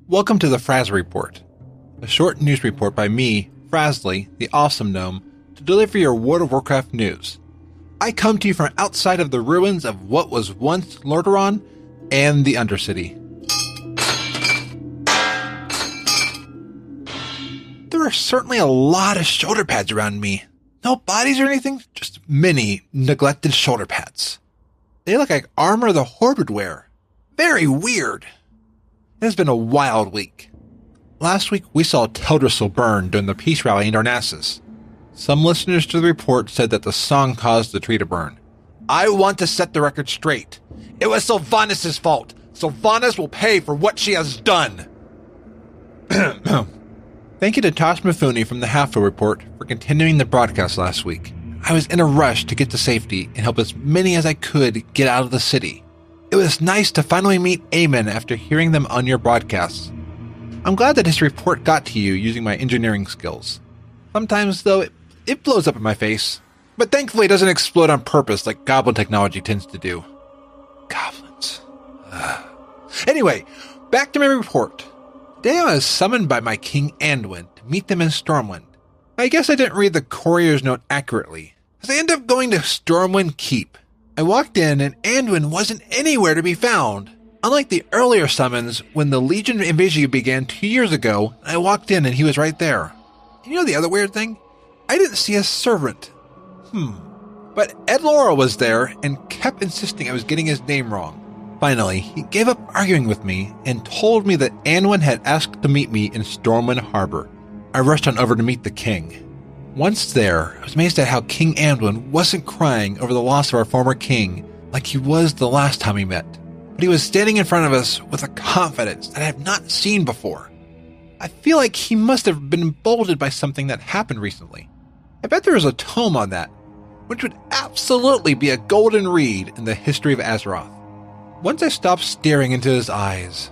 Welcome to the Frazley Report, a short news report by me, Frazley, the Awesome Gnome, to deliver your World of Warcraft news. I come to you from outside of the ruins of what was once Lordaeron and the Undercity. There are certainly a lot of shoulder pads around me. No bodies or anything, just many neglected shoulder pads. They look like armor the Horde would wear. Very weird. It has been a wild week. Last week, we saw Teldrassil burn during the peace rally in Darnassus. Some listeners to the report said that the song caused the tree to burn. I want to set the record straight. It was Sylvanas' fault. Sylvanas will pay for what she has done. Thank you to Toshmifune from the Halfhill Report for continuing the broadcast last week. I was in a rush to get to safety and help as many as I could get out of the city. It was nice to finally meet Eamon after hearing them on your broadcasts. I'm glad that his report got to you using my engineering skills. Sometimes, though, it blows up in my face. But thankfully it doesn't explode on purpose like goblin technology tends to do. Goblins. Anyway, back to my report. Today I was summoned by my King Anduin to meet them in Stormwind. I guess I didn't read the courier's note accurately, as I ended up going to Stormwind Keep. I walked in and Anduin wasn't anywhere to be found. Unlike the earlier summons, when the Legion invasion began 2 years ago, I walked in and he was right there. And you know the other weird thing? I didn't see a servant. But Ed Laurel was there and kept insisting I was getting his name wrong. Finally, he gave up arguing with me and told me that Anduin had asked to meet me in Stormwind Harbor. I rushed on over to meet the king. Once there, I was amazed at how King Anduin wasn't crying over the loss of our former king like he was the last time we met. But he was standing in front of us with a confidence that I have not seen before. I feel like he must have been emboldened by something that happened recently. I bet there is a tome on that, which would absolutely be a golden read in the history of Azeroth. Once I stopped staring into his eyes,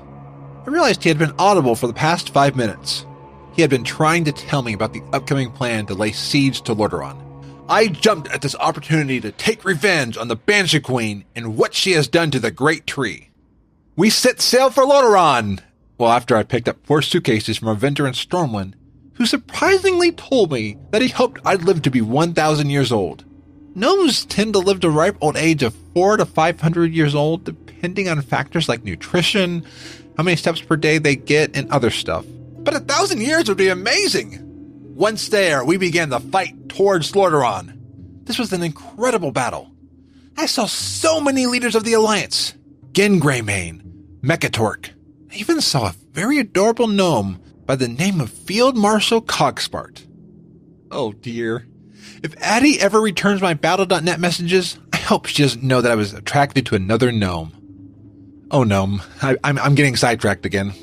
I realized he had been audible for the past 5 minutes. He had been trying to tell me about the upcoming plan to lay siege to Lordaeron. I jumped at this opportunity to take revenge on the Banshee Queen and what she has done to the Great Tree. We set sail for Lordaeron! Well, after I picked up 4 suitcases from a vendor in Stormwind, who surprisingly told me that he hoped I'd live to be 1,000 years old. Gnomes tend to live to ripe old age of 400 to 500 years old, depending on factors like nutrition, how many steps per day they get, and other stuff. But 1,000 years would be amazing! Once there, we began the fight towards Lordaeron. This was an incredible battle. I saw so many leaders of the Alliance. Gen Greymane, Mechatork. I even saw a very adorable gnome by the name of Field Marshal Cogspart. Oh dear. If Addie ever returns my Battle.net messages, I hope she doesn't know that I was attracted to another gnome. Oh gnome, I'm getting sidetracked again.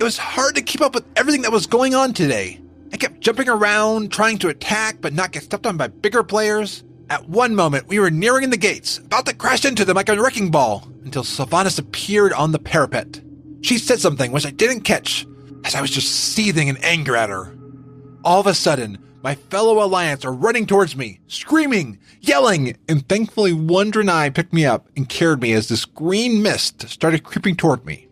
It was hard to keep up with everything that was going on today. I kept jumping around, trying to attack, but not get stepped on by bigger players. At one moment, we were nearing the gates, about to crash into them like a wrecking ball, until Sylvanas appeared on the parapet. She said something which I didn't catch, as I was just seething in anger at her. All of a sudden, my fellow Alliance are running towards me, screaming, yelling, and thankfully one Draenei picked me up and carried me as this green mist started creeping toward me.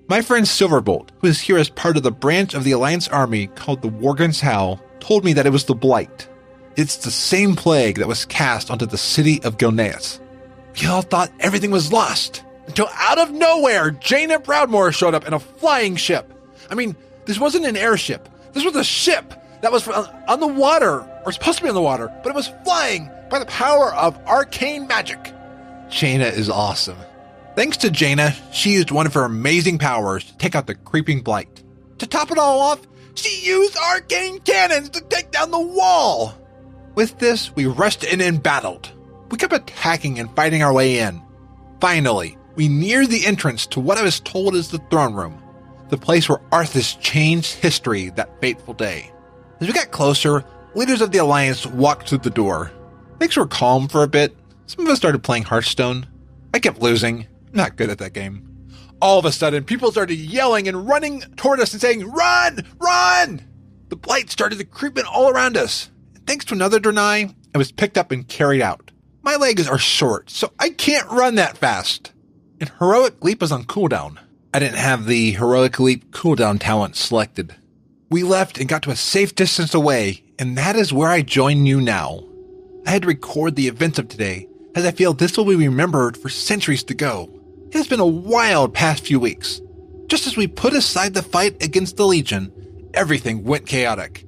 My friend Silverbolt, who is here as part of the branch of the Alliance army called the Worgen's Howl, told me that it was the Blight. It's the same plague that was cast onto the city of Gilneas. We all thought everything was lost, until out of nowhere, Jaina Proudmoore showed up in a flying ship. I mean, this wasn't an airship. This was a ship that was on the water, or supposed to be on the water, but it was flying by the power of arcane magic. Jaina is awesome. Thanks to Jaina, she used one of her amazing powers to take out the creeping Blight. To top it all off, she used arcane cannons to take down the wall! With this, we rushed in and battled. We kept attacking and fighting our way in. Finally, we neared the entrance to what I was told is the throne room, the place where Arthas changed history that fateful day. As we got closer, leaders of the Alliance walked through the door. Things were calm for a bit. Some of us started playing Hearthstone. I kept losing. Not good at that game. All of a sudden, people started yelling and running toward us and saying, "Run! Run!" The Blight started to creep in all around us. And thanks to another Draenei, I was picked up and carried out. My legs are short, so I can't run that fast. And Heroic Leap is on cooldown. I didn't have the Heroic Leap cooldown talent selected. We left and got to a safe distance away, and that is where I join you now. I had to record the events of today, as I feel this will be remembered for centuries to go. It has been a wild past few weeks. Just as we put aside the fight against the Legion, everything went chaotic.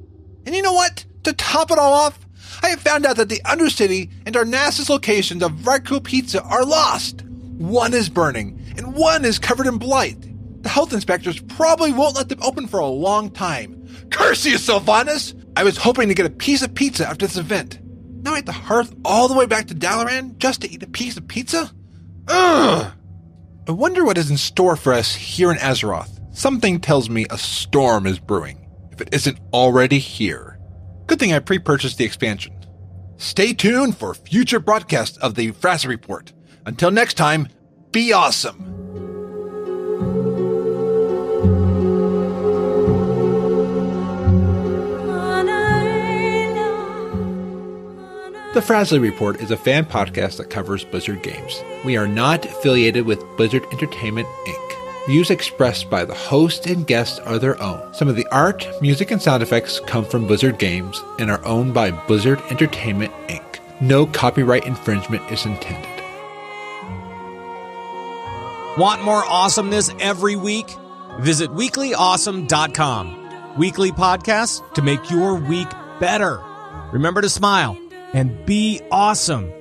And you know what? To top it all off, I have found out that the Undercity and Darnassus locations of Varco Pizza are lost. One is burning, and one is covered in blight. The health inspectors probably won't let them open for a long time. Curse you, Sylvanas! I was hoping to get a piece of pizza after this event. Now I have to hearth all the way back to Dalaran just to eat a piece of pizza? Ugh! I wonder what is in store for us here in Azeroth. Something tells me a storm is brewing, if it isn't already here. Good thing I pre-purchased the expansion. Stay tuned for future broadcasts of the Frazley Report. Until next time, be awesome! The Frazley Report is a fan podcast that covers Blizzard games. We are not affiliated with Blizzard Entertainment, Inc. Views expressed by the host and guests are their own. Some of the art, music, and sound effects come from Blizzard games and are owned by Blizzard Entertainment, Inc. No copyright infringement is intended. Want more awesomeness every week? Visit weeklyawesome.com. Weekly podcasts to make your week better. Remember to smile and be awesome.